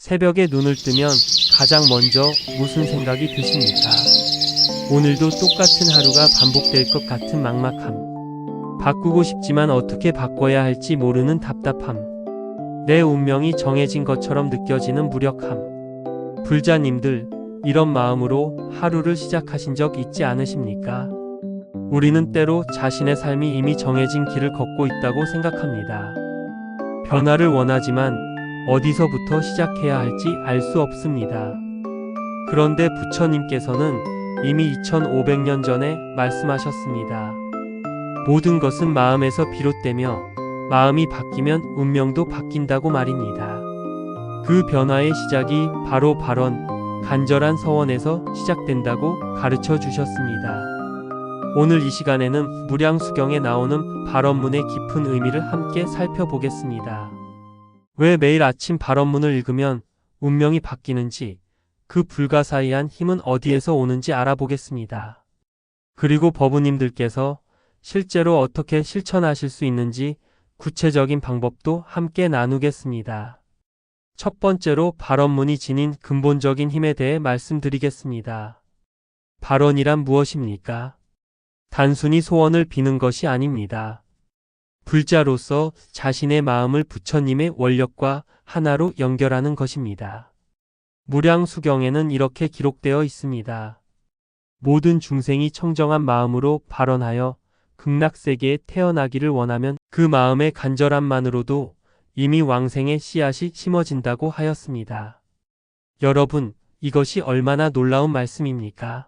새벽에 눈을 뜨면 가장 먼저 무슨 생각이 드십니까? 오늘도 똑같은 하루가 반복될 것 같은 막막함. 바꾸고 싶지만 어떻게 바꿔야 할지 모르는 답답함. 내 운명이 정해진 것처럼 느껴지는 무력함. 불자님들, 이런 마음으로 하루를 시작하신 적 있지 않으십니까? 우리는 때로 자신의 삶이 이미 정해진 길을 걷고 있다고 생각합니다. 변화를 원하지만 어디서부터 시작해야 할지 알 수 없습니다. 그런데 부처님께서는 이미 2500년 전에 말씀하셨습니다. 모든 것은 마음에서 비롯되며 마음이 바뀌면 운명도 바뀐다고 말입니다. 그 변화의 시작이 바로 발언, 간절한 서원에서 시작된다고 가르쳐 주셨습니다. 오늘 이 시간에는 무량수경에 나오는 발언문의 깊은 의미를 함께 살펴보겠습니다. 왜 매일 아침 발언문을 읽으면 운명이 바뀌는지, 그 불가사의한 힘은 어디에서 오는지 알아보겠습니다. 그리고 법우님들께서 실제로 어떻게 실천하실 수 있는지 구체적인 방법도 함께 나누겠습니다. 첫 번째로 발언문이 지닌 근본적인 힘에 대해 말씀드리겠습니다. 발언이란 무엇입니까? 단순히 소원을 비는 것이 아닙니다. 불자로서 자신의 마음을 부처님의 원력과 하나로 연결하는 것입니다. 무량수경에는 이렇게 기록되어 있습니다. 모든 중생이 청정한 마음으로 발언하여 극락세계에 태어나기를 원하면 그 마음의 간절함만으로도 이미 왕생의 씨앗이 심어진다고 하였습니다. 여러분, 이것이 얼마나 놀라운 말씀입니까?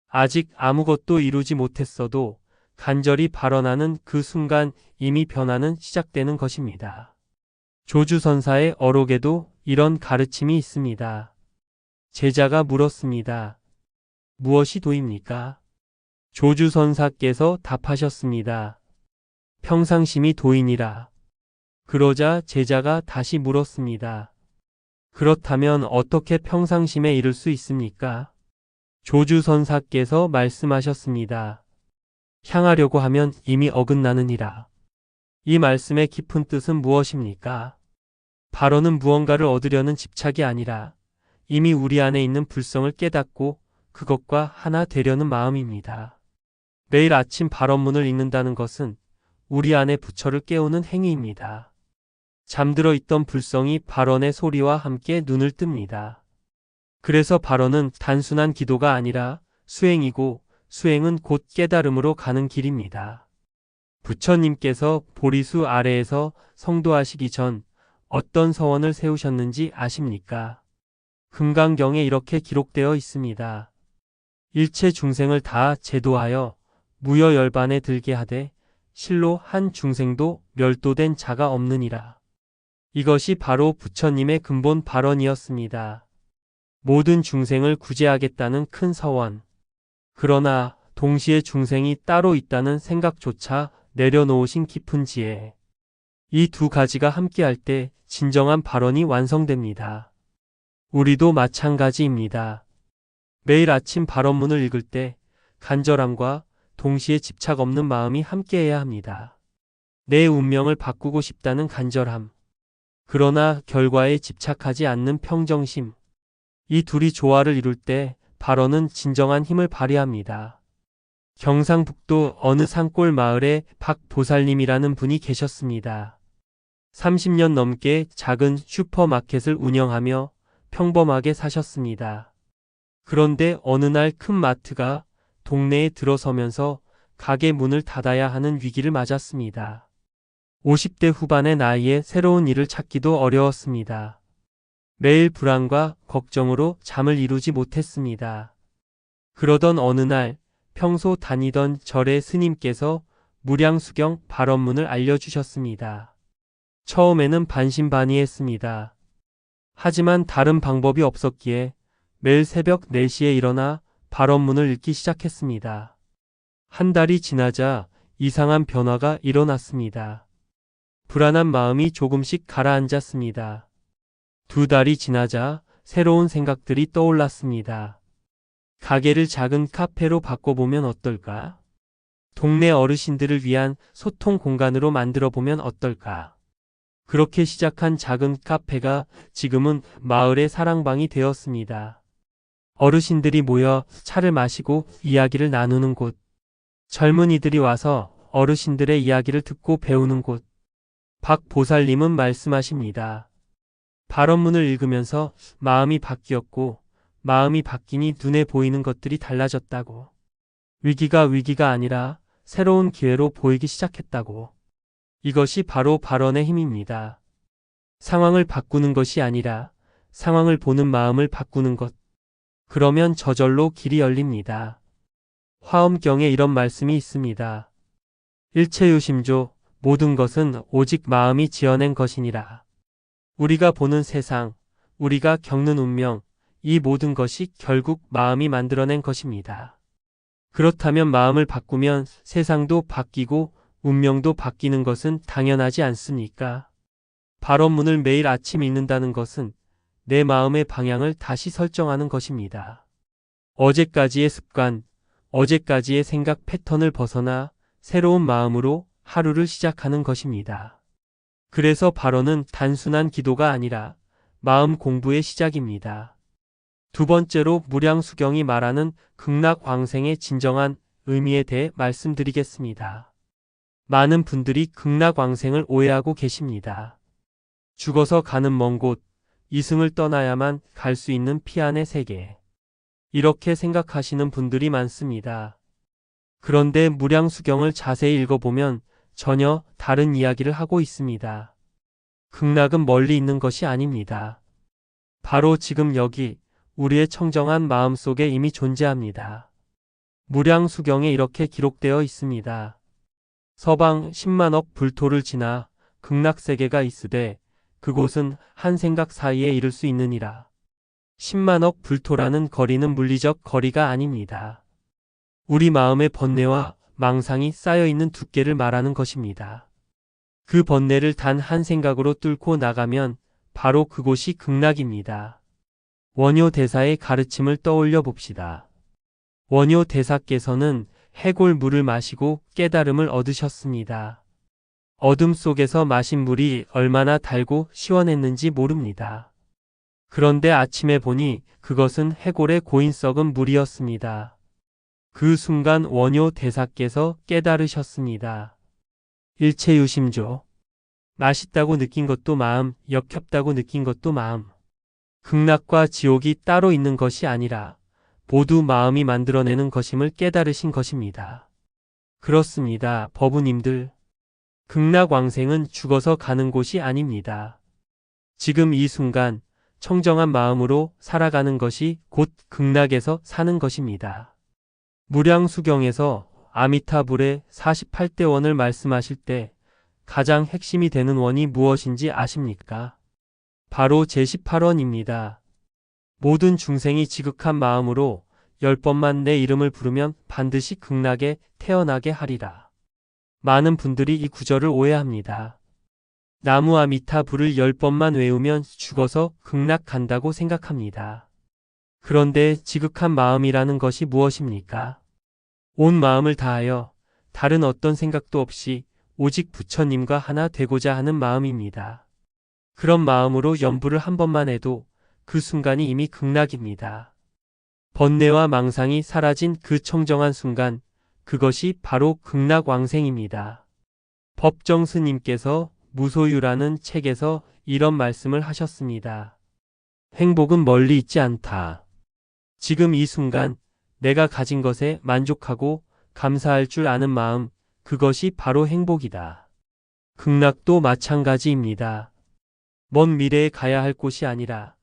아직 아무것도 이루지 못했어도 간절히 발언하는 그 순간 이미 변화는 시작되는 것입니다. 조주선사의 어록에도 이런 가르침이 있습니다. 제자가 물었습니다. 무엇이 도입니까? 조주선사께서 답하셨습니다. 평상심이 도이니라. 그러자 제자가 다시 물었습니다. 그렇다면 어떻게 평상심에 이를 수 있습니까? 조주선사께서 말씀하셨습니다. 향하려고 하면 이미 어긋나느니라. 이 말씀의 깊은 뜻은 무엇입니까? 발언은 무언가를 얻으려는 집착이 아니라 이미 우리 안에 있는 불성을 깨닫고 그것과 하나 되려는 마음입니다. 매일 아침 발언문을 읽는다는 것은 우리 안에 부처를 깨우는 행위입니다. 잠들어 있던 불성이 발언의 소리와 함께 눈을 뜹니다. 그래서 발언은 단순한 기도가 아니라 수행이고 수행은 곧 깨달음으로 가는 길입니다. 부처님께서 보리수 아래에서 성도하시기 전 어떤 서원을 세우셨는지 아십니까? 금강경에 이렇게 기록되어 있습니다. 일체 중생을 다 제도하여 무여열반에 들게 하되 실로 한 중생도 멸도된 자가 없느니라. 이것이 바로 부처님의 근본 발언이었습니다. 모든 중생을 구제하겠다는 큰 서원. 그러나 동시에 중생이 따로 있다는 생각조차 내려놓으신 깊은 지혜. 이 두 가지가 함께할 때 진정한 발언이 완성됩니다. 우리도 마찬가지입니다. 매일 아침 발언문을 읽을 때 간절함과 동시에 집착 없는 마음이 함께해야 합니다. 내 운명을 바꾸고 싶다는 간절함. 그러나 결과에 집착하지 않는 평정심. 이 둘이 조화를 이룰 때 발언은 진정한 힘을 발휘합니다. 경상북도 어느 산골 마을에 박보살님이라는 분이 계셨습니다. 30년 넘게 작은 슈퍼마켓을 운영하며 평범하게 사셨습니다. 그런데 어느 날 큰 마트가 동네에 들어서면서 가게 문을 닫아야 하는 위기를 맞았습니다. 50대 후반의 나이에 새로운 일을 찾기도 어려웠습니다. 매일 불안과 걱정으로 잠을 이루지 못했습니다. 그러던 어느 날 평소 다니던 절의 스님께서 무량수경 발언문을 알려주셨습니다. 처음에는 반신반의했습니다. 하지만 다른 방법이 없었기에 매일 새벽 4시에 일어나 발언문을 읽기 시작했습니다. 한 달이 지나자 이상한 변화가 일어났습니다. 불안한 마음이 조금씩 가라앉았습니다. 2달이 지나자 새로운 생각들이 떠올랐습니다. 가게를 작은 카페로 바꿔보면 어떨까? 동네 어르신들을 위한 소통 공간으로 만들어보면 어떨까? 그렇게 시작한 작은 카페가 지금은 마을의 사랑방이 되었습니다. 어르신들이 모여 차를 마시고 이야기를 나누는 곳. 젊은이들이 와서 어르신들의 이야기를 듣고 배우는 곳. 박 보살님은 말씀하십니다. 발언문을 읽으면서 마음이 바뀌었고 마음이 바뀌니 눈에 보이는 것들이 달라졌다고. 위기가 아니라 새로운 기회로 보이기 시작했다고. 이것이 바로 발언의 힘입니다. 상황을 바꾸는 것이 아니라 상황을 보는 마음을 바꾸는 것. 그러면 저절로 길이 열립니다. 화엄경에 이런 말씀이 있습니다. 일체유심조 모든 것은 오직 마음이 지어낸 것이니라. 우리가 보는 세상, 우리가 겪는 운명, 이 모든 것이 결국 마음이 만들어낸 것입니다. 그렇다면 마음을 바꾸면 세상도 바뀌고 운명도 바뀌는 것은 당연하지 않습니까? 발언문을 매일 아침 읽는다는 것은 내 마음의 방향을 다시 설정하는 것입니다. 어제까지의 습관, 어제까지의 생각 패턴을 벗어나 새로운 마음으로 하루를 시작하는 것입니다. 그래서 발언은 단순한 기도가 아니라 마음 공부의 시작입니다. 두 번째로 무량수경이 말하는 극락왕생의 진정한 의미에 대해 말씀드리겠습니다. 많은 분들이 극락왕생을 오해하고 계십니다. 죽어서 가는 먼 곳, 이승을 떠나야만 갈 수 있는 피안의 세계. 이렇게 생각하시는 분들이 많습니다. 그런데 무량수경을 자세히 읽어보면 전혀 다른 이야기를 하고 있습니다. 극락은 멀리 있는 것이 아닙니다. 바로 지금 여기 우리의 청정한 마음 속에 이미 존재합니다. 무량수경에 이렇게 기록되어 있습니다. 서방 10만억 불토를 지나 극락세계가 있으되 그곳은 한 생각 사이에 이를 수 있느니라. 10만억 불토라는 거리는 물리적 거리가 아닙니다. 우리 마음의 번뇌와 망상이 쌓여있는 두께를 말하는 것입니다. 그 번뇌를 단 한 생각으로 뚫고 나가면 바로 그곳이 극락입니다. 원효 대사의 가르침을 떠올려 봅시다. 원효 대사께서는 해골 물을 마시고 깨달음을 얻으셨습니다. 어둠 속에서 마신 물이 얼마나 달고 시원했는지 모릅니다. 그런데 아침에 보니 그것은 해골의 고인 썩은 물이었습니다. 그 순간 원효 대사께서 깨달으셨습니다. 일체유심조. 맛있다고 느낀 것도 마음, 역겹다고 느낀 것도 마음. 극락과 지옥이 따로 있는 것이 아니라 모두 마음이 만들어내는 것임을 깨달으신 것입니다. 그렇습니다, 법우님들. 극락왕생은 죽어서 가는 곳이 아닙니다. 지금 이 순간 청정한 마음으로 살아가는 것이 곧 극락에서 사는 것입니다. 무량수경에서 아미타불의 48대 원을 말씀하실 때 가장 핵심이 되는 원이 무엇인지 아십니까? 바로 제18원입니다. 모든 중생이 지극한 마음으로 10번만 내 이름을 부르면 반드시 극락에 태어나게 하리라. 많은 분들이 이 구절을 오해합니다. 나무 아미타불을 10번만 외우면 죽어서 극락 간다고 생각합니다. 그런데 지극한 마음이라는 것이 무엇입니까? 온 마음을 다하여 다른 어떤 생각도 없이 오직 부처님과 하나 되고자 하는 마음입니다. 그런 마음으로 연부를 한 번만 해도 그 순간이 이미 극락입니다. 번뇌와 망상이 사라진 그 청정한 순간, 그것이 바로 극락왕생입니다. 법정스님께서 무소유라는 책에서 이런 말씀을 하셨습니다. 행복은 멀리 있지 않다. 지금 이 순간 내가 가진 것에 만족하고 감사할 줄 아는 마음, 그것이 바로 행복이다. 극락도 마찬가지입니다. 먼 미래에 가야 할 곳이 아니라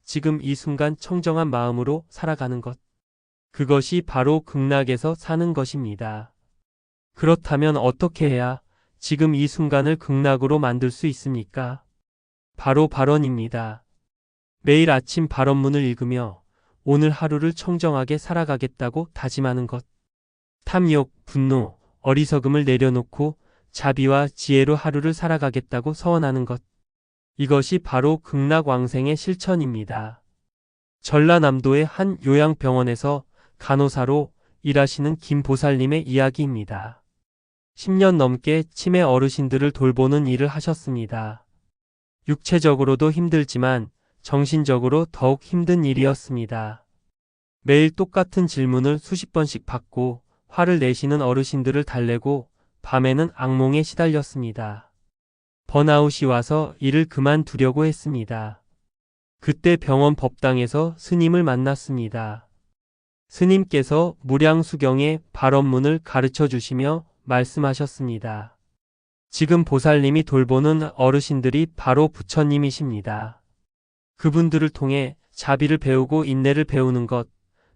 지금 이 순간 청정한 마음으로 살아가는 것. 그것이 바로 극락에서 사는 것입니다. 그렇다면 어떻게 해야 지금 이 순간을 극락으로 만들 수 있습니까? 바로 발언입니다. 매일 아침 발언문을 읽으며 오늘 하루를 청정하게 살아가겠다고 다짐하는 것. 탐욕, 분노, 어리석음을 내려놓고 자비와 지혜로 하루를 살아가겠다고 서원하는 것. 이것이 바로 극락왕생의 실천입니다. 전라남도의 한 요양병원에서 간호사로 일하시는 김보살님의 이야기입니다. 10년 넘게 치매 어르신들을 돌보는 일을 하셨습니다. 육체적으로도 힘들지만 정신적으로 더욱 힘든 일이었습니다. 매일 똑같은 질문을 수십 번씩 받고 화를 내시는 어르신들을 달래고 밤에는 악몽에 시달렸습니다. 번아웃이 와서 일을 그만두려고 했습니다. 그때 병원 법당에서 스님을 만났습니다. 스님께서 무량수경의 발언문을 가르쳐 주시며 말씀하셨습니다. 지금 보살님이 돌보는 어르신들이 바로 부처님이십니다. 그분들을 통해 자비를 배우고 인내를 배우는 것,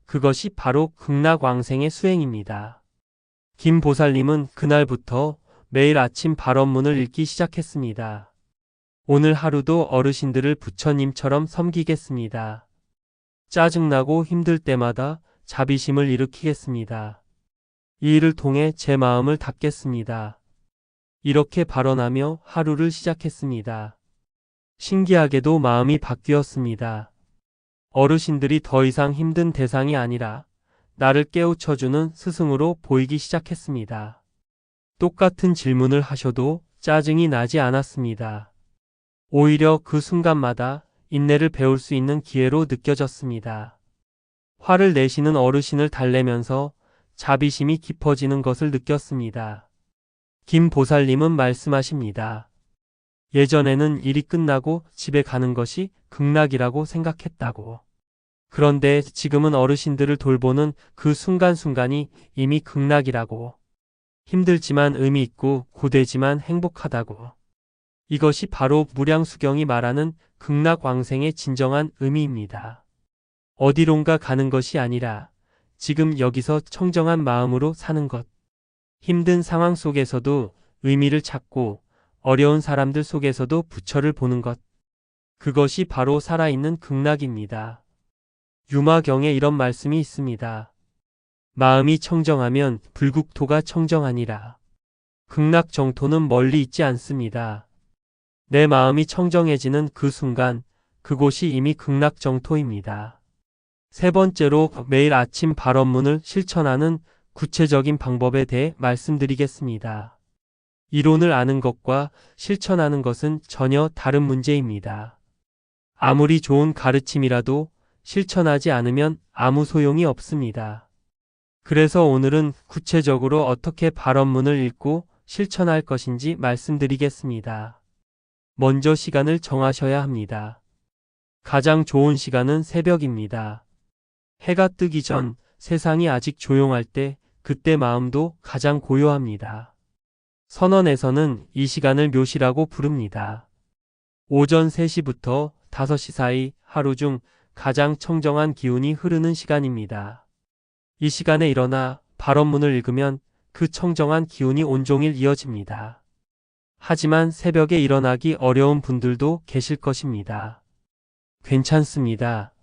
그것이 바로 극락왕생의 수행입니다. 김 보살님은 그날부터 매일 아침 발언문을 읽기 시작했습니다. 오늘 하루도 어르신들을 부처님처럼 섬기겠습니다. 짜증나고 힘들 때마다 자비심을 일으키겠습니다. 이 일을 통해 제 마음을 닦겠습니다. 이렇게 발언하며 하루를 시작했습니다. 신기하게도 마음이 바뀌었습니다. 어르신들이 더 이상 힘든 대상이 아니라 나를 깨우쳐주는 스승으로 보이기 시작했습니다. 똑같은 질문을 하셔도 짜증이 나지 않았습니다. 오히려 그 순간마다 인내를 배울 수 있는 기회로 느껴졌습니다. 화를 내시는 어르신을 달래면서 자비심이 깊어지는 것을 느꼈습니다. 김 보살님은 말씀하십니다. 예전에는 일이 끝나고 집에 가는 것이 극락이라고 생각했다고. 그런데 지금은 어르신들을 돌보는 그 순간순간이 이미 극락이라고. 힘들지만 의미 있고 고되지만 행복하다고. 이것이 바로 무량수경이 말하는 극락왕생의 진정한 의미입니다. 어디론가 가는 것이 아니라 지금 여기서 청정한 마음으로 사는 것. 힘든 상황 속에서도 의미를 찾고 어려운 사람들 속에서도 부처를 보는 것. 그것이 바로 살아있는 극락입니다. 유마경에 이런 말씀이 있습니다. 마음이 청정하면 불국토가 청정하니라. 극락 정토는 멀리 있지 않습니다. 내 마음이 청정해지는 그 순간 그곳이 이미 극락 정토입니다. 세 번째로 매일 아침 발언문을 실천하는 구체적인 방법에 대해 말씀드리겠습니다. 이론을 아는 것과 실천하는 것은 전혀 다른 문제입니다. 아무리 좋은 가르침이라도 실천하지 않으면 아무 소용이 없습니다. 그래서 오늘은 구체적으로 어떻게 발언문을 읽고 실천할 것인지 말씀드리겠습니다. 먼저 시간을 정하셔야 합니다. 가장 좋은 시간은 새벽입니다. 해가 뜨기 전 세상이 아직 조용할 때 그때 마음도 가장 고요합니다. 선언에서는 이 시간을 묘시라고 부릅니다. 오전 3시부터 5시 사이 하루 중 가장 청정한 기운이 흐르는 시간입니다. 이 시간에 일어나 발언문을 읽으면 그 청정한 기운이 온종일 이어집니다. 하지만 새벽에 일어나기 어려운 분들도 계실 것입니다. 괜찮습니다.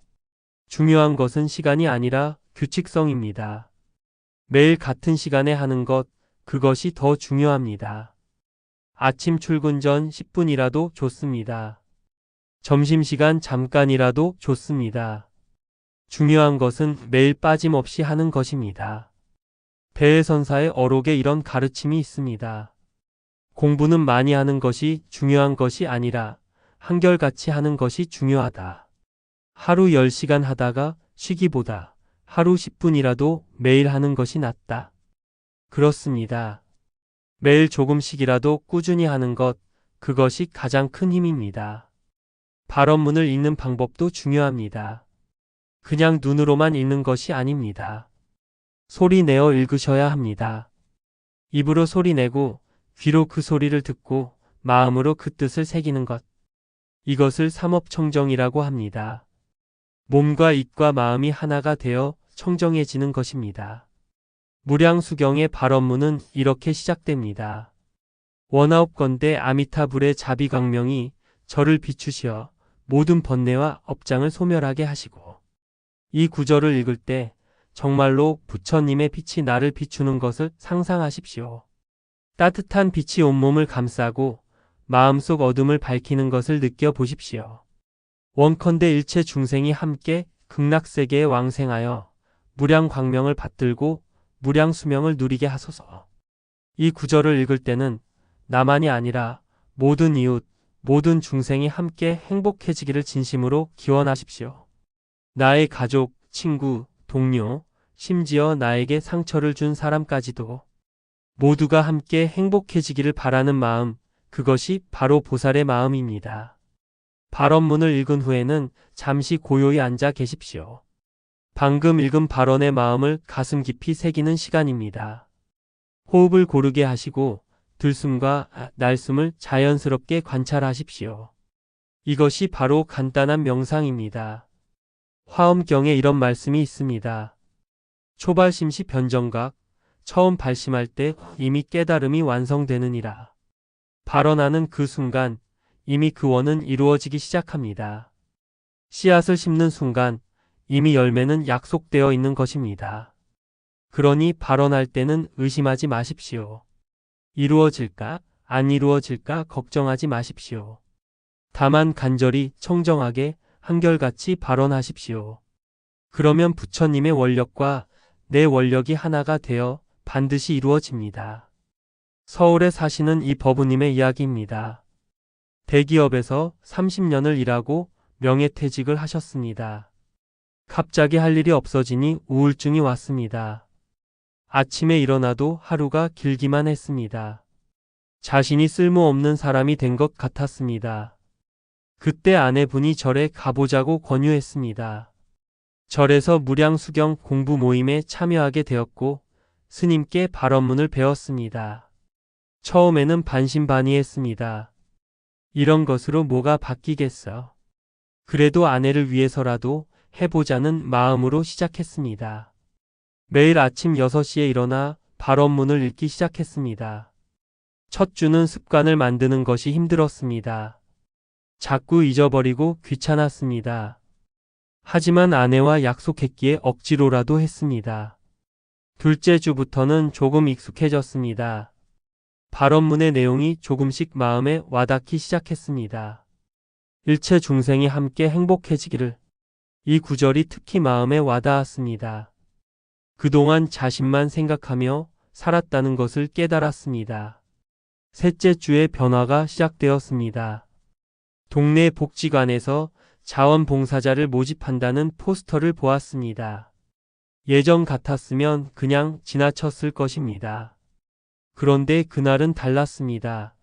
중요한 것은 시간이 아니라 규칙성입니다. 매일 같은 시간에 하는 것, 그것이 더 중요합니다. 아침 출근 전 10분이라도 좋습니다. 점심시간 잠깐이라도 좋습니다. 중요한 것은 매일 빠짐없이 하는 것입니다. 배혜선사의 어록에 이런 가르침이 있습니다. 공부는 많이 하는 것이 중요한 것이 아니라 한결같이 하는 것이 중요하다. 하루 10시간 하다가 쉬기보다 하루 10분이라도 매일 하는 것이 낫다. 그렇습니다. 매일 조금씩이라도 꾸준히 하는 것, 그것이 가장 큰 힘입니다. 발언문을 읽는 방법도 중요합니다. 그냥 눈으로만 읽는 것이 아닙니다. 소리 내어 읽으셔야 합니다. 입으로 소리 내고 귀로 그 소리를 듣고 마음으로 그 뜻을 새기는 것. 이것을 삼업청정이라고 합니다. 몸과 입과 마음이 하나가 되어 청정해지는 것입니다. 무량수경의 발언문은 이렇게 시작됩니다. 원하옵건대 아미타불의 자비광명이 저를 비추시어 모든 번뇌와 업장을 소멸하게 하시고. 이 구절을 읽을 때 정말로 부처님의 빛이 나를 비추는 것을 상상하십시오. 따뜻한 빛이 온몸을 감싸고 마음속 어둠을 밝히는 것을 느껴보십시오. 원컨대 일체 중생이 함께 극락세계에 왕생하여 무량광명을 받들고 무량수명을 누리게 하소서. 이 구절을 읽을 때는 나만이 아니라 모든 이웃, 모든 중생이 함께 행복해지기를 진심으로 기원하십시오. 나의 가족, 친구, 동료, 심지어 나에게 상처를 준 사람까지도 모두가 함께 행복해지기를 바라는 마음, 그것이 바로 보살의 마음입니다. 발언문을 읽은 후에는 잠시 고요히 앉아 계십시오. 방금 읽은 발언의 마음을 가슴 깊이 새기는 시간입니다. 호흡을 고르게 하시고 들숨과 날숨을 자연스럽게 관찰하십시오. 이것이 바로 간단한 명상입니다. 화엄경에 이런 말씀이 있습니다. 초발심시 변정각, 처음 발심할 때 이미 깨달음이 완성되느니라. 발언하는 그 순간 이미 그 원은 이루어지기 시작합니다. 씨앗을 심는 순간 이미 열매는 약속되어 있는 것입니다. 그러니 발언할 때는 의심하지 마십시오. 이루어질까, 안 이루어질까 걱정하지 마십시오. 다만 간절히 청정하게 한결같이 발언하십시오. 그러면 부처님의 원력과 내 원력이 하나가 되어 반드시 이루어집니다. 서울에 사시는 이 법우님의 이야기입니다. 대기업에서 30년을 일하고 명예퇴직을 하셨습니다. 갑자기 할 일이 없어지니 우울증이 왔습니다. 아침에 일어나도 하루가 길기만 했습니다. 자신이 쓸모없는 사람이 된 것 같았습니다. 그때 아내분이 절에 가보자고 권유했습니다. 절에서 무량수경 공부 모임에 참여하게 되었고 스님께 발언문을 배웠습니다. 처음에는 반신반의했습니다. 이런 것으로 뭐가 바뀌겠어. 그래도 아내를 위해서라도 해보자는 마음으로 시작했습니다. 매일 아침 6시에 일어나 발언문을 읽기 시작했습니다. 첫 주는 습관을 만드는 것이 힘들었습니다. 자꾸 잊어버리고 귀찮았습니다. 하지만 아내와 약속했기에 억지로라도 했습니다. 둘째 주부터는 조금 익숙해졌습니다. 발언문의 내용이 조금씩 마음에 와닿기 시작했습니다. 일체 중생이 함께 행복해지기를. 이 구절이 특히 마음에 와닿았습니다. 그동안 자신만 생각하며 살았다는 것을 깨달았습니다. 셋째 주에 변화가 시작되었습니다. 동네 복지관에서 자원봉사자를 모집한다는 포스터를 보았습니다. 예전 같았으면 그냥 지나쳤을 것입니다. 그런데 그날은 달랐습니다.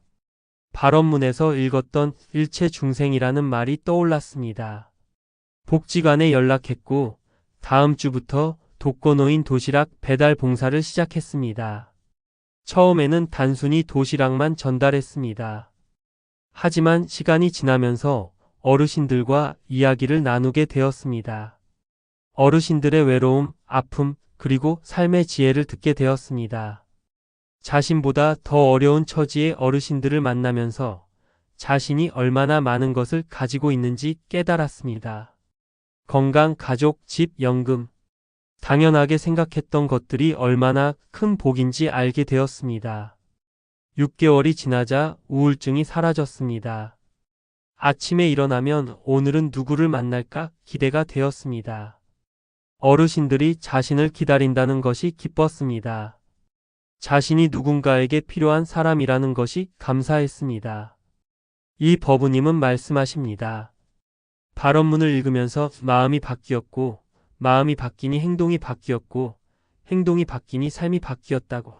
발언문에서 읽었던 일체 중생이라는 말이 떠올랐습니다. 복지관에 연락했고 다음 주부터 독거노인 도시락 배달 봉사를 시작했습니다. 처음에는 단순히 도시락만 전달했습니다. 하지만 시간이 지나면서 어르신들과 이야기를 나누게 되었습니다. 어르신들의 외로움, 아픔, 그리고 삶의 지혜를 듣게 되었습니다. 자신보다 더 어려운 처지의 어르신들을 만나면서 자신이 얼마나 많은 것을 가지고 있는지 깨달았습니다. 건강, 가족, 집, 연금. 당연하게 생각했던 것들이 얼마나 큰 복인지 알게 되었습니다. 6개월이 지나자 우울증이 사라졌습니다. 아침에 일어나면 오늘은 누구를 만날까 기대가 되었습니다. 어르신들이 자신을 기다린다는 것이 기뻤습니다. 자신이 누군가에게 필요한 사람이라는 것이 감사했습니다. 이 법우님은 말씀하십니다. 발언문을 읽으면서 마음이 바뀌었고 마음이 바뀌니 행동이 바뀌었고 행동이 바뀌니 삶이 바뀌었다고.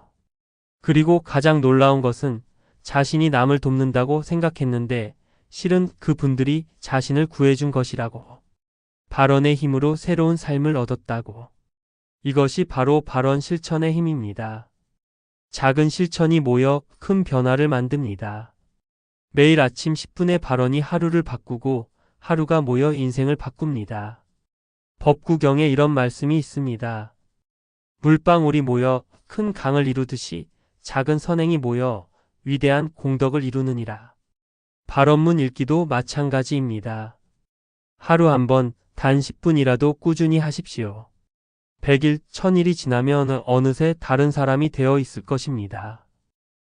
그리고 가장 놀라운 것은 자신이 남을 돕는다고 생각했는데 실은 그분들이 자신을 구해준 것이라고. 발언의 힘으로 새로운 삶을 얻었다고. 이것이 바로 발언 실천의 힘입니다. 작은 실천이 모여 큰 변화를 만듭니다. 매일 아침 10분의 발언이 하루를 바꾸고 하루가 모여 인생을 바꿉니다. 법구경에 이런 말씀이 있습니다. 물방울이 모여 큰 강을 이루듯이 작은 선행이 모여 위대한 공덕을 이루느니라. 발언문 읽기도 마찬가지입니다. 하루 한 번 단 10분이라도 꾸준히 하십시오. 100일, 1000일이 지나면 어느새 다른 사람이 되어 있을 것입니다.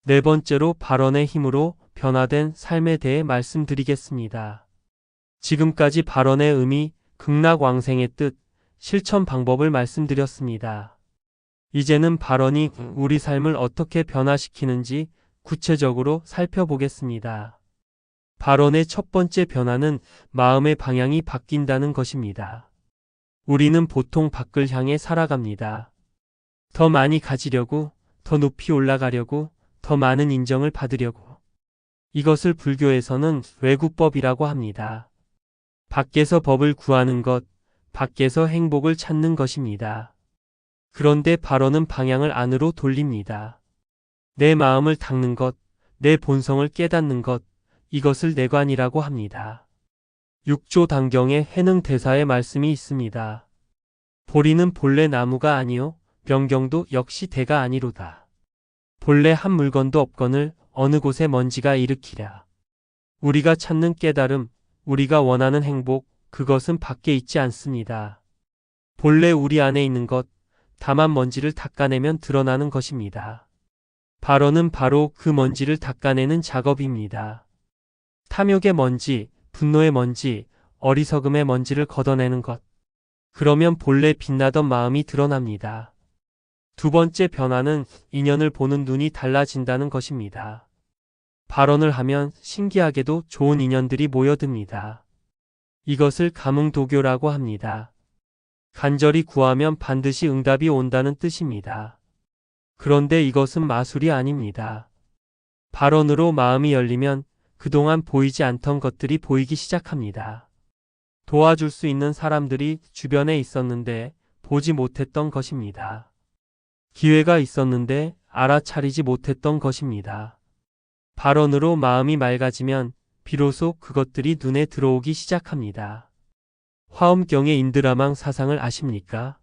네 번째로 발언의 힘으로 변화된 삶에 대해 말씀드리겠습니다. 지금까지 발언의 의미, 극락왕생의 뜻, 실천 방법을 말씀드렸습니다. 이제는 발언이 우리 삶을 어떻게 변화시키는지 구체적으로 살펴보겠습니다. 발언의 첫 번째 변화는 마음의 방향이 바뀐다는 것입니다. 우리는 보통 밖을 향해 살아갑니다. 더 많이 가지려고, 더 높이 올라가려고, 더 많은 인정을 받으려고. 이것을 불교에서는 외구법이라고 합니다. 밖에서 법을 구하는 것, 밖에서 행복을 찾는 것입니다. 그런데 발언은 방향을 안으로 돌립니다. 내 마음을 닦는 것, 내 본성을 깨닫는 것, 이것을 내관이라고 합니다. 육조단경에 해능대사의 말씀이 있습니다. 보리는 본래 나무가 아니요 명경도 역시 대가 아니로다. 본래 한 물건도 없거늘 어느 곳에 먼지가 일으키랴. 우리가 찾는 깨달음, 우리가 원하는 행복, 그것은 밖에 있지 않습니다. 본래 우리 안에 있는 것, 다만 먼지를 닦아내면 드러나는 것입니다. 발언은 바로 그 먼지를 닦아내는 작업입니다. 탐욕의 먼지, 분노의 먼지, 어리석음의 먼지를 걷어내는 것. 그러면 본래 빛나던 마음이 드러납니다. 두 번째 변화는 인연을 보는 눈이 달라진다는 것입니다. 발언을 하면 신기하게도 좋은 인연들이 모여듭니다. 이것을 가문도교라고 합니다. 간절히 구하면 반드시 응답이 온다는 뜻입니다. 그런데 이것은 마술이 아닙니다. 발언으로 마음이 열리면 그동안 보이지 않던 것들이 보이기 시작합니다. 도와줄 수 있는 사람들이 주변에 있었는데 보지 못했던 것입니다. 기회가 있었는데 알아차리지 못했던 것입니다. 발언으로 마음이 맑아지면 비로소 그것들이 눈에 들어오기 시작합니다. 화엄경의 인드라망 사상을 아십니까?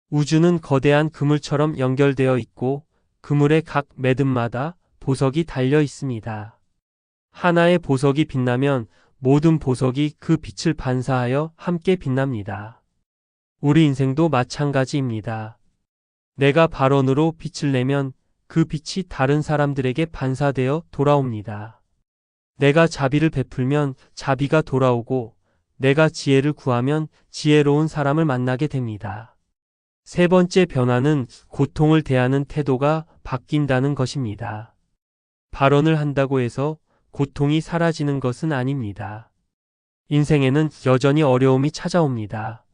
우주는 거대한 그물처럼 연결되어 있고 그물의 각 매듭마다 보석이 달려 있습니다. 하나의 보석이 빛나면 모든 보석이 그 빛을 반사하여 함께 빛납니다. 우리 인생도 마찬가지입니다. 내가 발언으로 빛을 내면 그 빛이 다른 사람들에게 반사되어 돌아옵니다. 내가 자비를 베풀면 자비가 돌아오고 내가 지혜를 구하면 지혜로운 사람을 만나게 됩니다. 세 번째 변화는 고통을 대하는 태도가 바뀐다는 것입니다. 발언을 한다고 해서 고통이 사라지는 것은 아닙니다. 인생에는 여전히 어려움이 찾아옵니다.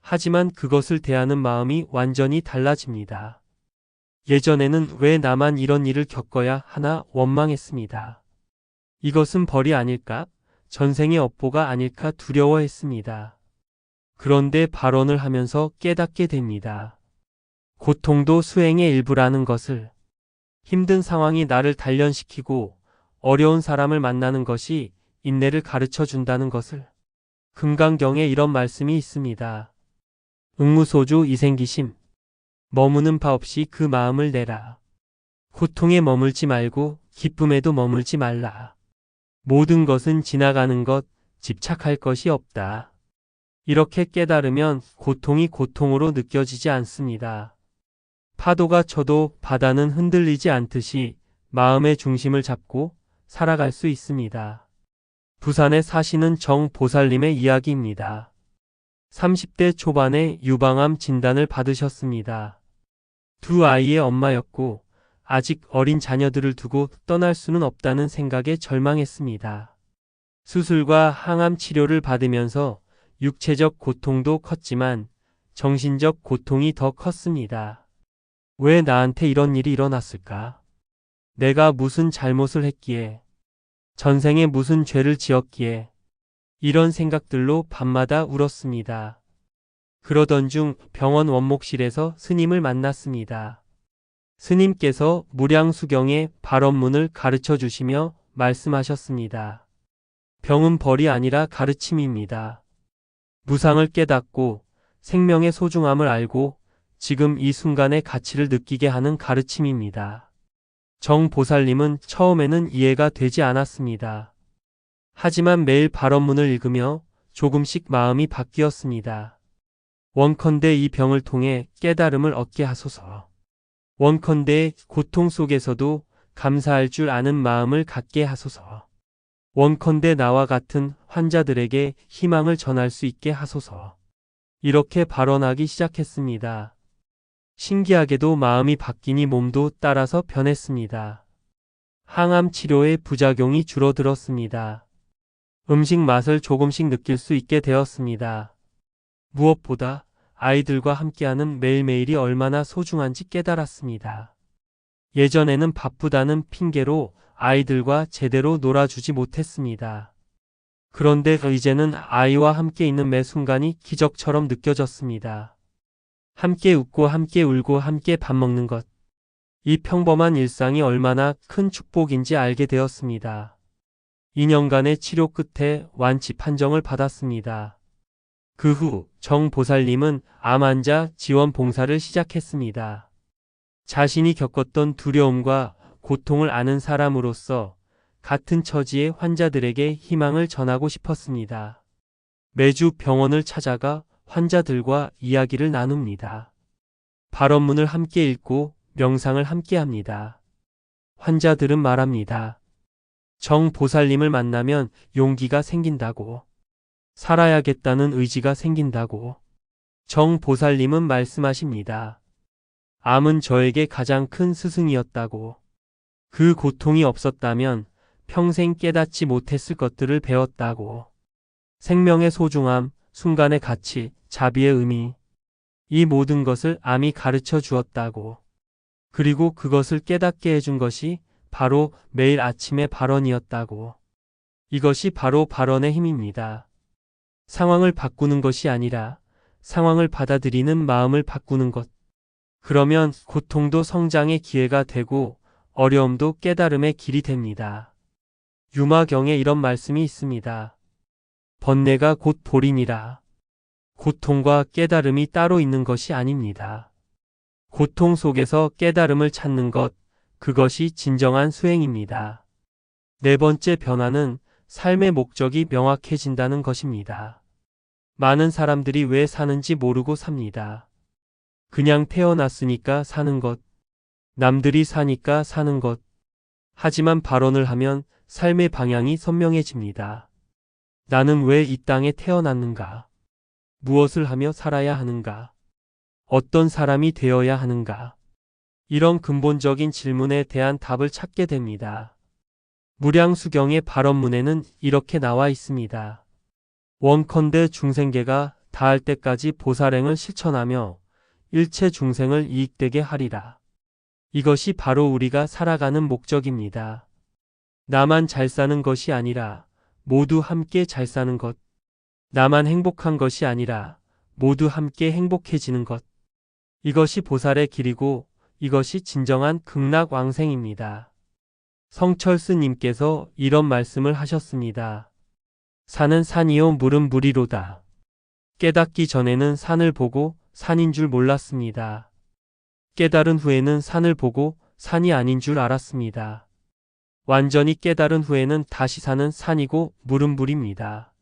하지만 그것을 대하는 마음이 완전히 달라집니다. 예전에는 왜 나만 이런 일을 겪어야 하나 원망했습니다. 이것은 벌이 아닐까? 전생의 업보가 아닐까 두려워했습니다. 그런데 발언을 하면서 깨닫게 됩니다. 고통도 수행의 일부라는 것을. 힘든 상황이 나를 단련시키고 어려운 사람을 만나는 것이 인내를 가르쳐 준다는 것을. 금강경에 이런 말씀이 있습니다. 응무소주 이생기심. 머무는 바 없이 그 마음을 내라. 고통에 머물지 말고 기쁨에도 머물지 말라. 모든 것은 지나가는 것, 집착할 것이 없다. 이렇게 깨달으면 고통이 고통으로 느껴지지 않습니다. 파도가 쳐도 바다는 흔들리지 않듯이 마음의 중심을 잡고 살아갈 수 있습니다. 부산에 사시는 정보살님의 이야기입니다. 30대 초반에 유방암 진단을 받으셨습니다. 두 아이의 엄마였고 아직 어린 자녀들을 두고 떠날 수는 없다는 생각에 절망했습니다. 수술과 항암 치료를 받으면서 육체적 고통도 컸지만 정신적 고통이 더 컸습니다. 왜 나한테 이런 일이 일어났을까? 내가 무슨 잘못을 했기에, 전생에 무슨 죄를 지었기에, 이런 생각들로 밤마다 울었습니다. 그러던 중 병원 원목실에서 스님을 만났습니다. 스님께서 무량수경의 발언문을 가르쳐 주시며 말씀하셨습니다. 병은 벌이 아니라 가르침입니다. 무상을 깨닫고 생명의 소중함을 알고 지금 이 순간의 가치를 느끼게 하는 가르침입니다. 정보살님은 처음에는 이해가 되지 않았습니다. 하지만 매일 발언문을 읽으며 조금씩 마음이 바뀌었습니다. 원컨대 이 병을 통해 깨달음을 얻게 하소서. 원컨대 고통 속에서도 감사할 줄 아는 마음을 갖게 하소서. 원컨대 나와 같은 환자들에게 희망을 전할 수 있게 하소서. 이렇게 발언하기 시작했습니다. 신기하게도 마음이 바뀌니 몸도 따라서 변했습니다. 항암 치료의 부작용이 줄어들었습니다. 음식 맛을 조금씩 느낄 수 있게 되었습니다. 무엇보다 아이들과 함께하는 매일매일이 얼마나 소중한지 깨달았습니다. 예전에는 바쁘다는 핑계로 아이들과 제대로 놀아주지 못했습니다. 그런데 이제는 아이와 함께 있는 매 순간이 기적처럼 느껴졌습니다. 함께 웃고 함께 울고 함께 밥 먹는 것. 이 평범한 일상이 얼마나 큰 축복인지 알게 되었습니다. 2년간의 치료 끝에 완치 판정을 받았습니다. 그 후 정 보살님은 암 환자 지원 봉사를 시작했습니다. 자신이 겪었던 두려움과 고통을 아는 사람으로서 같은 처지의 환자들에게 희망을 전하고 싶었습니다. 매주 병원을 찾아가 환자들과 이야기를 나눕니다. 발언문을 함께 읽고 명상을 함께 합니다. 환자들은 말합니다. 정 보살님을 만나면 용기가 생긴다고. 살아야겠다는 의지가 생긴다고. 정 보살님은 말씀하십니다. 암은 저에게 가장 큰 스승이었다고. 그 고통이 없었다면 평생 깨닫지 못했을 것들을 배웠다고. 생명의 소중함, 순간의 가치, 자비의 의미. 이 모든 것을 암이 가르쳐 주었다고. 그리고 그것을 깨닫게 해준 것이 바로 매일 아침의 발언이었다고. 이것이 바로 발언의 힘입니다. 상황을 바꾸는 것이 아니라 상황을 받아들이는 마음을 바꾸는 것. 그러면 고통도 성장의 기회가 되고 어려움도 깨달음의 길이 됩니다. 유마경에 이런 말씀이 있습니다. 번뇌가 곧 볼이니라. 고통과 깨달음이 따로 있는 것이 아닙니다. 고통 속에서 깨달음을 찾는 것, 그것이 진정한 수행입니다. 네 번째 변화는 삶의 목적이 명확해진다는 것입니다. 많은 사람들이 왜 사는지 모르고 삽니다. 그냥 태어났으니까 사는 것, 남들이 사니까 사는 것. 하지만 발언을 하면 삶의 방향이 선명해집니다. 나는 왜 이 땅에 태어났는가? 무엇을 하며 살아야 하는가? 어떤 사람이 되어야 하는가? 이런 근본적인 질문에 대한 답을 찾게 됩니다. 무량수경의 발언문에는 이렇게 나와 있습니다. 원컨대 중생계가 다할 때까지 보살행을 실천하며 일체 중생을 이익되게 하리라. 이것이 바로 우리가 살아가는 목적입니다. 나만 잘 사는 것이 아니라 모두 함께 잘 사는 것. 나만 행복한 것이 아니라 모두 함께 행복해지는 것. 이것이 보살의 길이고 이것이 진정한 극락왕생입니다. 성철스님께서 이런 말씀을 하셨습니다. 산은 산이요 물은 물이로다. 깨닫기 전에는 산을 보고 산인 줄 몰랐습니다. 깨달은 후에는 산을 보고 산이 아닌 줄 알았습니다. 완전히 깨달은 후에는 다시 산은 산이고 물은 물입니다.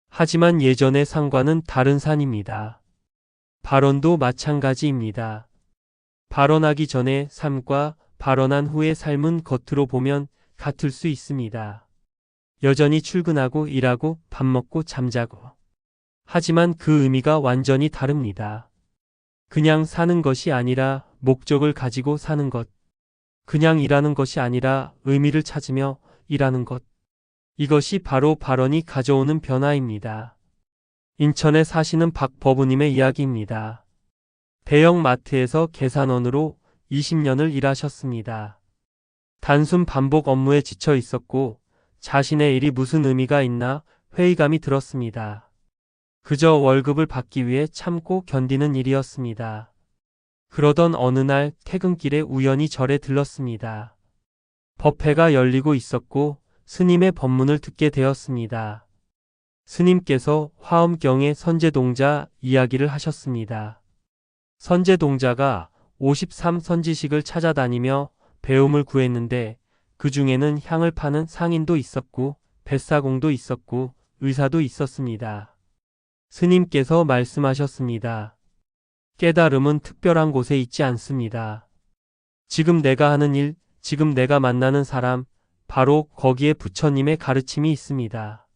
하지만 예전의 산과는 다른 산입니다. 발언도 마찬가지입니다. 발언하기 전의 삶과 발언한 후의 삶은 겉으로 보면 같을 수 있습니다. 여전히 출근하고 일하고 밥 먹고 잠자고. 하지만 그 의미가 완전히 다릅니다. 그냥 사는 것이 아니라 목적을 가지고 사는 것. 그냥 일하는 것이 아니라 의미를 찾으며 일하는 것. 이것이 바로 발언이 가져오는 변화입니다. 인천에 사시는 박버부님의 이야기입니다. 대형 마트에서 계산원으로 20년을 일하셨습니다. 단순 반복 업무에 지쳐 있었고 자신의 일이 무슨 의미가 있나 회의감이 들었습니다. 그저 월급을 받기 위해 참고 견디는 일이었습니다. 그러던 어느 날 퇴근길에 우연히 절에 들렀습니다. 법회가 열리고 있었고 스님의 법문을 듣게 되었습니다. 스님께서 화엄경의 선제동자 이야기를 하셨습니다. 선제동자가 53선지식을 찾아다니며 배움을 구했는데 그 중에는 향을 파는 상인도 있었고 뱃사공도 있었고 의사도 있었습니다. 스님께서 말씀하셨습니다. 깨달음은 특별한 곳에 있지 않습니다. 지금 내가 하는 일, 지금 내가 만나는 사람, 바로 거기에 부처님의 가르침이 있습니다.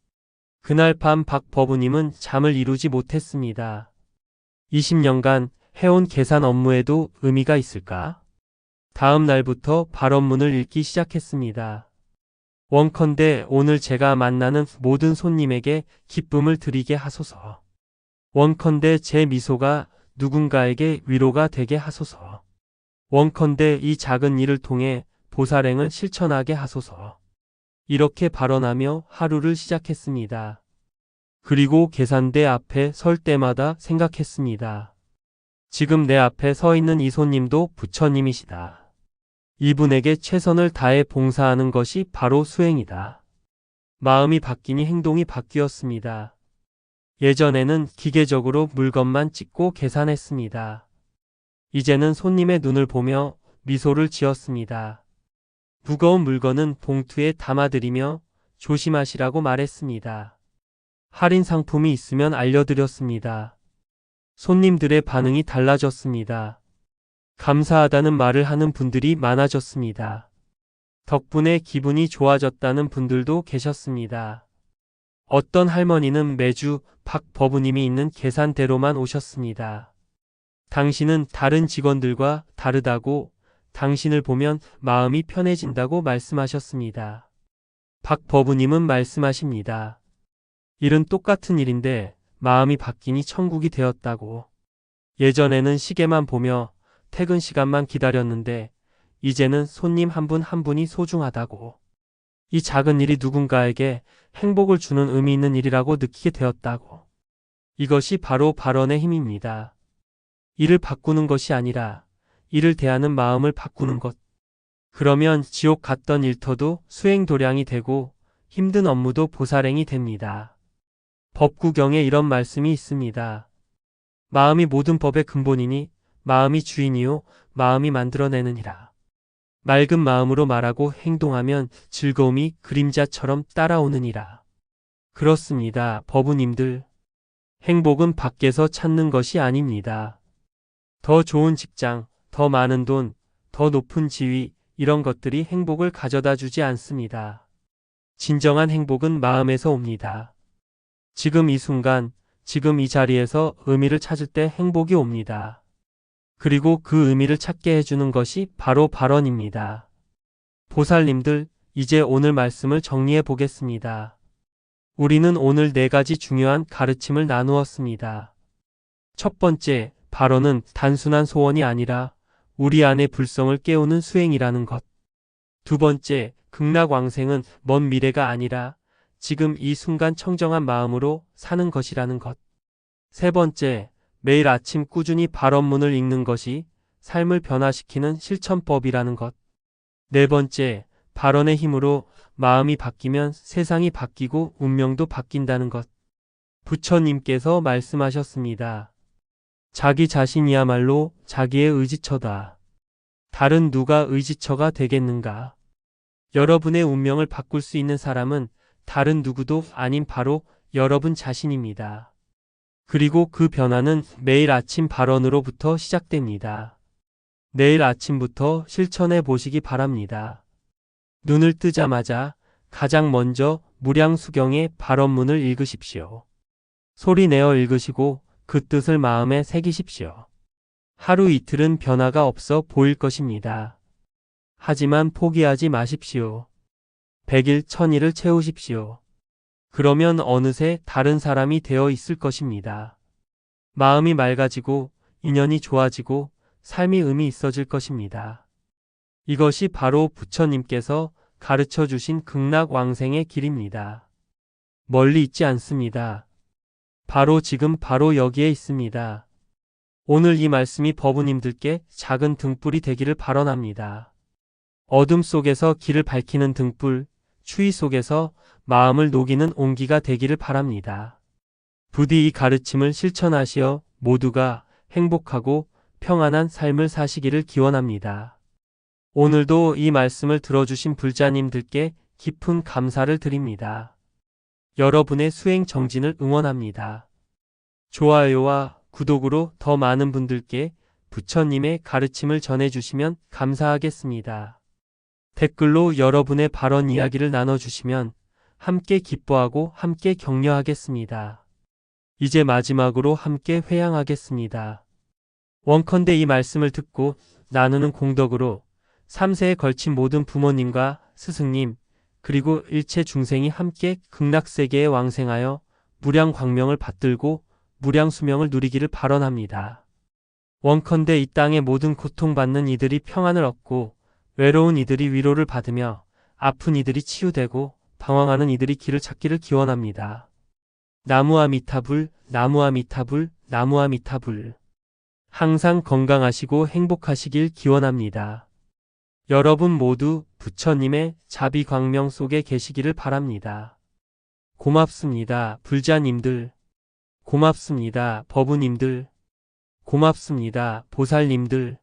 그날 밤 박버부님은 잠을 이루지 못했습니다. 20년간 해온 계산 업무에도 의미가 있을까? 다음 날부터 발언문을 읽기 시작했습니다. 원컨대 오늘 제가 만나는 모든 손님에게 기쁨을 드리게 하소서. 원컨대 제 미소가 누군가에게 위로가 되게 하소서. 원컨대 이 작은 일을 통해 보살행을 실천하게 하소서. 이렇게 발언하며 하루를 시작했습니다. 그리고 계산대 앞에 설 때마다 생각했습니다. 지금 내 앞에 서 있는 이 손님도 부처님이시다. 이분에게 최선을 다해 봉사하는 것이 바로 수행이다. 마음이 바뀌니 행동이 바뀌었습니다. 예전에는 기계적으로 물건만 찍고 계산했습니다. 이제는 손님의 눈을 보며 미소를 지었습니다. 무거운 물건은 봉투에 담아드리며 조심하시라고 말했습니다. 할인 상품이 있으면 알려드렸습니다. 손님들의 반응이 달라졌습니다. 감사하다는 말을 하는 분들이 많아졌습니다. 덕분에 기분이 좋아졌다는 분들도 계셨습니다. 어떤 할머니는 매주 박 법우님이 있는 계산대로만 오셨습니다. 당신은 다른 직원들과 다르다고, 당신을 보면 마음이 편해진다고 말씀하셨습니다. 박 법우님은 말씀하십니다. 일은 똑같은 일인데 마음이 바뀌니 천국이 되었다고. 예전에는 시계만 보며 퇴근 시간만 기다렸는데 이제는 손님 한 분 한 분이 소중하다고. 이 작은 일이 누군가에게 행복을 주는 의미 있는 일이라고 느끼게 되었다고. 이것이 바로 발언의 힘입니다. 일을 바꾸는 것이 아니라 일을 대하는 마음을 바꾸는 것. 그러면 지옥 갔던 일터도 수행도량이 되고 힘든 업무도 보살행이 됩니다. 법구경에 이런 말씀이 있습니다. 마음이 모든 법의 근본이니 마음이 주인이요 마음이 만들어내느니라. 맑은 마음으로 말하고 행동하면 즐거움이 그림자처럼 따라오느니라. 그렇습니다. 법우님들. 행복은 밖에서 찾는 것이 아닙니다. 더 좋은 직장, 더 많은 돈, 더 높은 지위, 이런 것들이 행복을 가져다 주지 않습니다. 진정한 행복은 마음에서 옵니다. 지금 이 순간, 지금 이 자리에서 의미를 찾을 때 행복이 옵니다. 그리고 그 의미를 찾게 해주는 것이 바로 발언입니다. 보살님들, 이제 오늘 말씀을 정리해 보겠습니다. 우리는 오늘 4가지 중요한 가르침을 나누었습니다. 첫 번째, 발언은 단순한 소원이 아니라 우리 안의 불성을 깨우는 수행이라는 것. 두 번째, 극락왕생은 먼 미래가 아니라 지금 이 순간 청정한 마음으로 사는 것이라는 것. 세 번째, 매일 아침 꾸준히 발언문을 읽는 것이 삶을 변화시키는 실천법이라는 것. 네 번째, 발언의 힘으로 마음이 바뀌면 세상이 바뀌고 운명도 바뀐다는 것. 부처님께서 말씀하셨습니다. 자기 자신이야말로 자기의 의지처다. 다른 누가 의지처가 되겠는가? 여러분의 운명을 바꿀 수 있는 사람은 다른 누구도 아닌 바로 여러분 자신입니다. 그리고 그 변화는 매일 아침 발언으로부터 시작됩니다. 내일 아침부터 실천해 보시기 바랍니다. 눈을 뜨자마자 가장 먼저 무량수경의 발언문을 읽으십시오. 소리 내어 읽으시고 그 뜻을 마음에 새기십시오. 하루 이틀은 변화가 없어 보일 것입니다. 하지만 포기하지 마십시오. 100일, 1000일을 채우십시오. 그러면 어느새 다른 사람이 되어 있을 것입니다. 마음이 맑아지고 인연이 좋아지고 삶이 의미 있어질 것입니다. 이것이 바로 부처님께서 가르쳐 주신 극락왕생의 길입니다. 멀리 있지 않습니다. 바로 지금 바로 여기에 있습니다. 오늘 이 말씀이 법우님들께 작은 등불이 되기를 발언합니다. 어둠 속에서 길을 밝히는 등불, 추위 속에서 마음을 녹이는 온기가 되기를 바랍니다. 부디 이 가르침을 실천하시어 모두가 행복하고 평안한 삶을 사시기를 기원합니다. 오늘도 이 말씀을 들어주신 불자님들께 깊은 감사를 드립니다. 여러분의 수행 정진을 응원합니다. 좋아요와 구독으로 더 많은 분들께 부처님의 가르침을 전해주시면 감사하겠습니다. 댓글로 여러분의 발언 이야기를 나눠주시면 함께 기뻐하고 함께 격려하겠습니다. 이제 마지막으로 함께 회향하겠습니다. 원컨대 이 말씀을 듣고 나누는 공덕으로 3세에 걸친 모든 부모님과 스승님, 그리고 일체 중생이 함께 극락세계에 왕생하여 무량 광명을 받들고 무량 수명을 누리기를 발언합니다. 원컨대 이 땅의 모든 고통받는 이들이 평안을 얻고 외로운 이들이 위로를 받으며 아픈 이들이 치유되고 방황하는 이들이 길을 찾기를 기원합니다. 나무아미타불, 나무아미타불, 나무아미타불. 항상 건강하시고 행복하시길 기원합니다. 여러분 모두 부처님의 자비광명 속에 계시기를 바랍니다. 고맙습니다, 불자님들. 고맙습니다, 법우님들. 고맙습니다, 보살님들.